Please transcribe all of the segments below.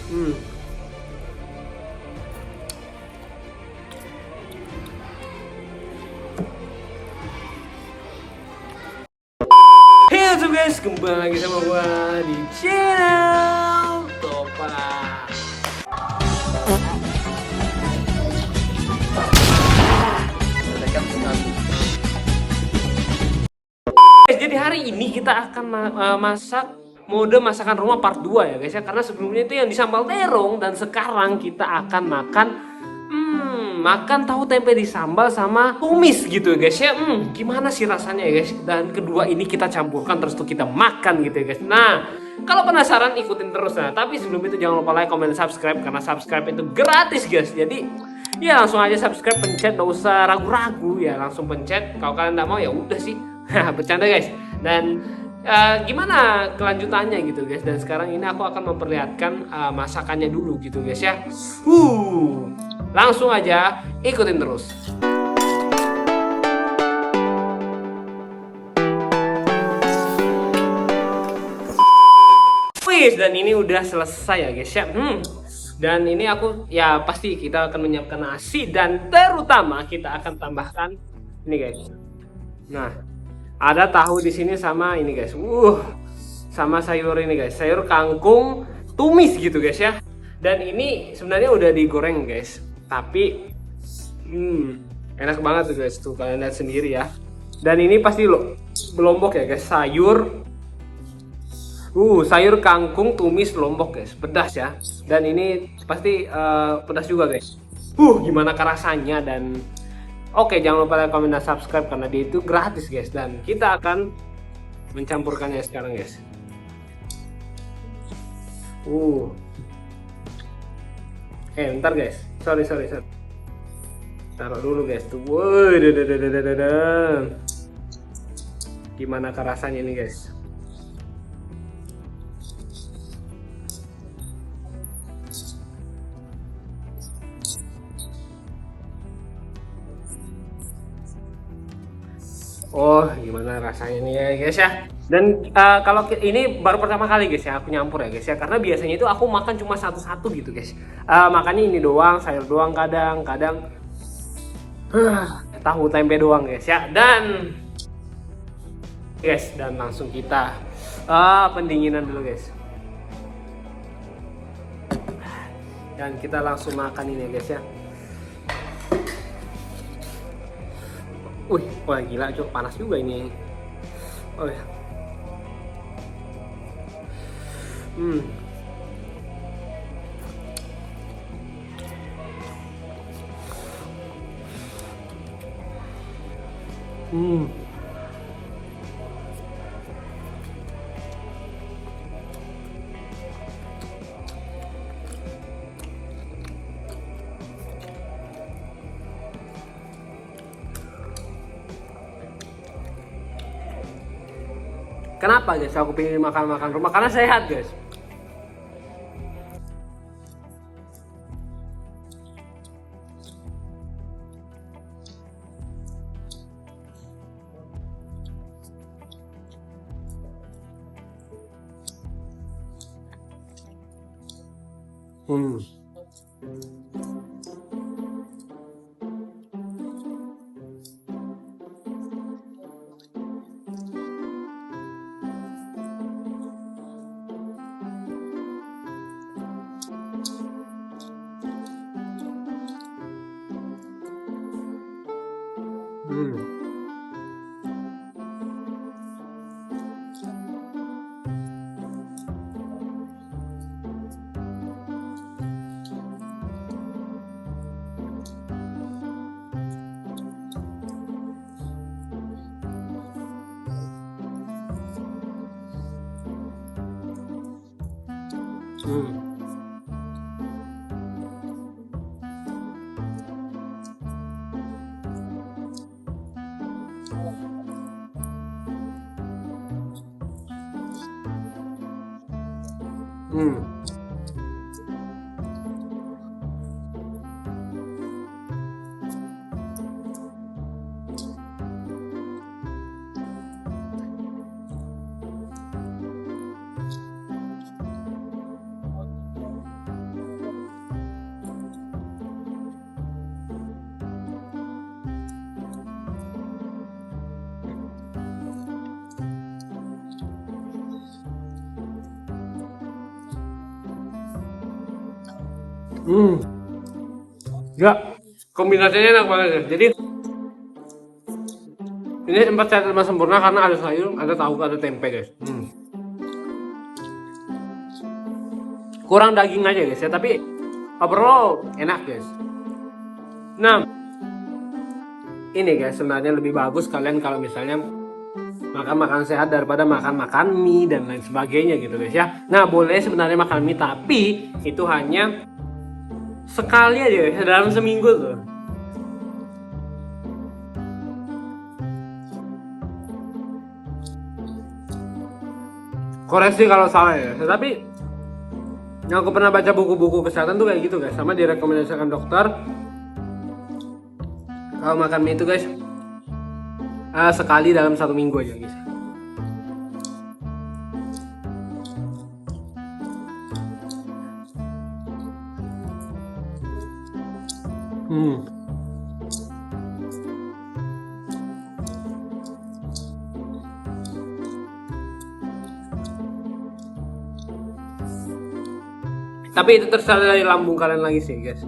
Hmm. Hey what's up guys, kembali lagi sama gua di channel Topa. Jadi hari ini kita akan masak mode masakan rumah part 2 ya guys ya. Karena sebelumnya itu yang di sambal terong, dan sekarang kita akan makan tahu tempe di sambal sama tumis gitu ya guys ya. Gimana sih rasanya ya guys? Dan kedua ini kita campurkan terus tuh kita makan gitu ya guys. Nah, kalau penasaran ikutin terus. Nah, tapi sebelum itu jangan lupa like, comment, subscribe, karena subscribe itu gratis guys. Jadi ya langsung aja subscribe, pencet, gak usah ragu-ragu ya, langsung pencet. Kalau kalian nggak mau ya udah sih. Bercanda guys. Dan gimana kelanjutannya gitu guys. Dan sekarang ini aku akan memperlihatkan masakannya dulu gitu guys ya. Langsung aja ikutin terus. Wih, dan ini udah selesai ya guys ya. Dan ini aku ya pasti kita akan menyiapkan nasi, dan terutama kita akan tambahkan ini guys. Nah, ada tahu di sini sama ini guys. Sama sayur ini guys. Sayur kangkung tumis gitu guys ya. Dan ini sebenarnya udah digoreng guys. Tapi enak banget tuh guys. Tuh kalian lihat sendiri ya. Dan ini pasti lombok ya guys. Sayur kangkung tumis lombok guys. Pedas ya. Dan ini pasti pedas juga guys. Gimana rasanya. Dan oke, jangan lupa like, comment, dan subscribe karena dia itu gratis guys. Dan kita akan mencampurkannya sekarang guys. Bentar guys. Sorry. Taruh dulu guys tuh. Gimana rasanya ini guys? Gimana rasanya nih ya guys ya. Dan kalau ini baru pertama kali guys ya aku nyampur ya guys ya, karena biasanya itu aku makan cuma satu-satu gitu guys. Makannya ini doang, sayur doang, kadang tahu tempe doang guys ya. Dan langsung kita pendinginan dulu guys. Dan kita langsung makan ini guys ya. Wah gila cok, panas juga ini. Kenapa guys aku pengen makan rumah? Karena sehat guys. Ya, kombinasinya enak banget guys. Jadi ini empat sehat lima sempurna karena ada sayur, ada tahu, ada tempe guys. Kurang daging aja guys ya, tapi overall enak guys. Nah, ini guys sebenarnya lebih bagus kalian kalau misalnya makan sehat daripada makan mie dan lain sebagainya gitu guys ya. Nah, boleh sebenarnya makan mie, tapi itu hanya sekali aja guys dalam seminggu tuh. Koreksi kalau salah ya, tapi yang aku pernah baca buku-buku kesehatan tuh kayak gitu guys, sama direkomendasikan dokter kalau makan mie itu guys sekali dalam 1 minggu aja guys. Tapi itu terserah dari lambung kalian lagi sih guys.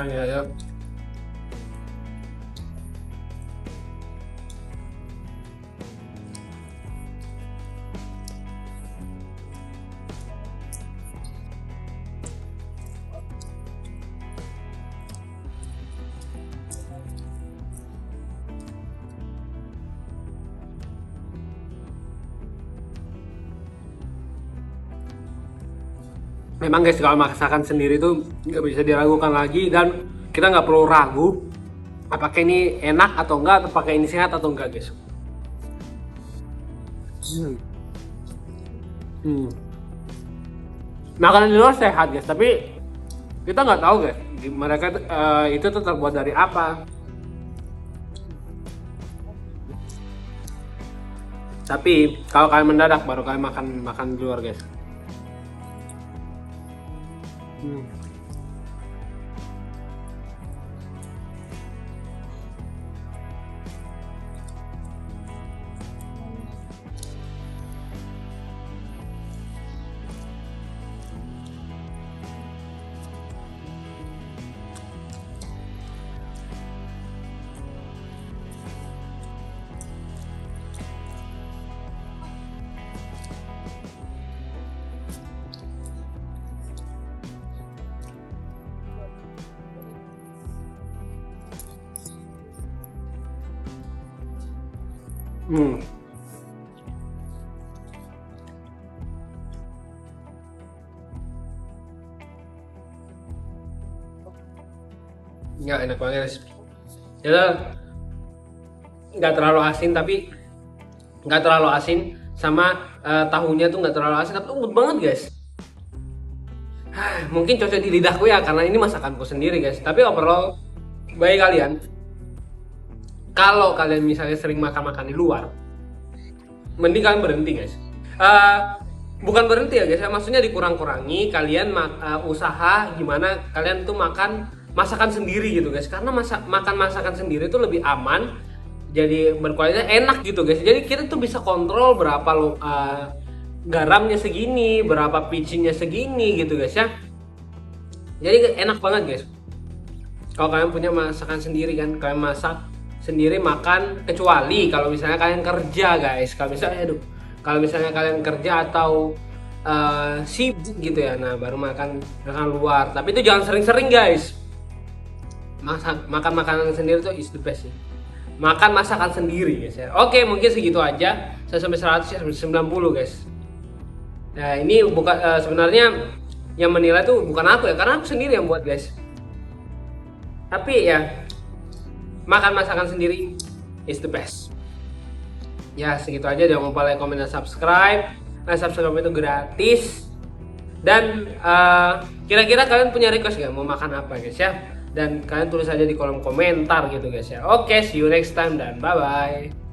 Ya. Memang guys, kalau masakan sendiri tuh nggak bisa diragukan lagi, dan kita nggak perlu ragu apakah ini enak atau enggak, apakah ini sehat atau enggak guys. Makanan di luar sehat guys, tapi kita nggak tahu guys mereka itu tuh terbuat dari apa. Tapi kalau kalian mendadak baru kalian makan di luar guys. Ya enak banget guys. Ya nggak terlalu asin, tapi nggak terlalu asin, sama tahunya tuh nggak terlalu asin tapi lembut banget guys. Mungkin cocok di lidahku ya karena ini masakanku sendiri guys. Tapi overall bagi kalian, kalau kalian misalnya sering makan di luar, mending kalian berhenti guys. Bukan berhenti ya guys, maksudnya dikurang-kurangi. Kalian usaha gimana kalian tuh makan masakan sendiri gitu guys, karena makan masakan sendiri itu lebih aman, jadi berkualitas, enak gitu guys. Jadi kita tuh bisa kontrol berapa garamnya segini, berapa picinnya segini gitu guys ya. Jadi enak banget guys kalau kalian punya masakan sendiri kan, kalian masak sendiri makan. Kecuali kalau misalnya kalian kerja guys, kalau misalnya kalian kerja atau sibuk gitu ya, nah baru makan luar. Tapi itu jangan sering-sering guys. makan makanan sendiri tuh is the best sih. Makan masakan sendiri guys ya. Oke, mungkin segitu aja. Saya sampai 100 ya, sampai 90 guys. Nah, ini bukan sebenarnya yang menilai tuh bukan aku ya, karena aku sendiri yang buat guys. Tapi ya makan masakan sendiri is the best. Ya segitu aja, jangan lupa like, comment, dan subscribe. Nah, subscribe itu gratis. Dan kira-kira kalian punya request gak mau makan apa guys ya? Dan kalian tulis aja di kolom komentar gitu guys ya. Oke, see you next time dan bye bye.